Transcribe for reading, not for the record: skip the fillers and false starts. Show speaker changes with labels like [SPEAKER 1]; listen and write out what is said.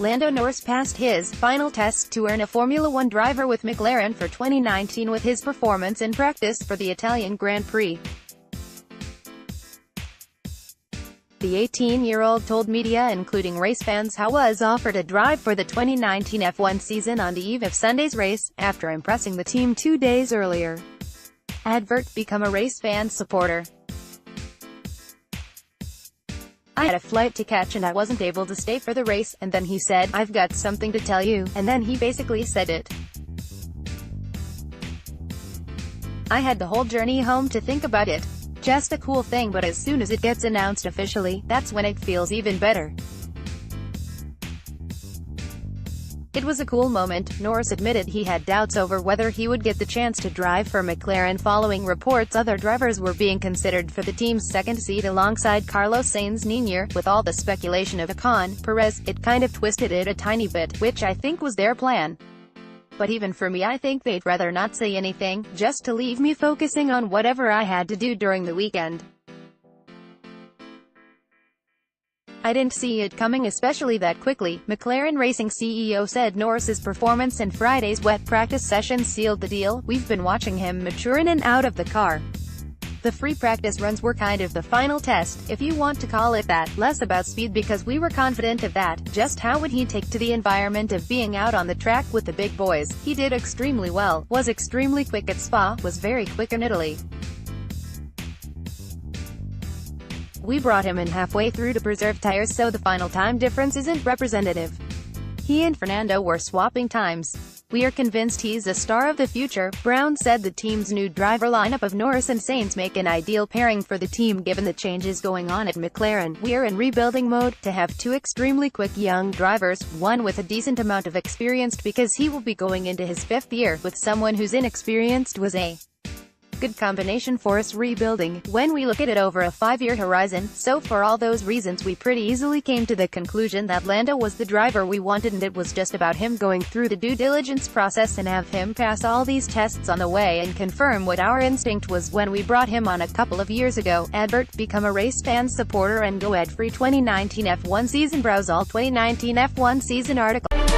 [SPEAKER 1] Lando Norris passed his final test to earn a Formula One driver with McLaren for 2019 with his performance in practice for the Italian Grand Prix. The 18-year-old told media, including RaceFans, how was offered a drive for the 2019 F1 season on the eve of Sunday's race, after impressing the team 2 days earlier. Advert, become a RaceFans supporter. I had a flight to catch and I wasn't able to stay for the race, and then he said, "I've got something to tell you," and then he basically said it. I had the whole journey home to think about it. Just a cool thing, but as soon as it gets announced officially, that's when it feels even better. It was a cool moment. Norris admitted he had doubts over whether he would get the chance to drive for McLaren following reports other drivers were being considered for the team's second seat alongside Carlos Sainz Jr. With all the speculation of Ocon, Perez, it kind of twisted it a tiny bit, which I think was their plan. But even for me, I think they'd rather not say anything, just to leave me focusing on whatever I had to do during the weekend. I didn't see it coming, especially that quickly. McLaren Racing CEO said Norris's performance in Friday's wet practice session sealed the deal. We've been watching him mature in and out of the car. The free practice runs were kind of the final test, if you want to call it that, less about speed because we were confident of that, just how would he take to the environment of being out on the track with the big boys. He did extremely well, was extremely quick at Spa, was very quick in Italy. We brought him in halfway through to preserve tires, so the final time difference isn't representative. He and Fernando were swapping times. We are convinced he's a star of the future. Brown said the team's new driver lineup of Norris and Sainz make an ideal pairing for the team given the changes going on at McLaren. We're in rebuilding mode. To have two extremely quick young drivers, one with a decent amount of experience because he will be going into his 5th year, with someone who's inexperienced, was a good combination for us rebuilding, when we look at it over a 5-year horizon. So for all those reasons we pretty easily came to the conclusion that Lando was the driver we wanted, and it was just about him going through the due diligence process and have him pass all these tests on the way and confirm what our instinct was when we brought him on a couple of years ago. Advert, become a RaceFans supporter and go ad-free 2019 F1 season. Browse all 2019 F1 season articles.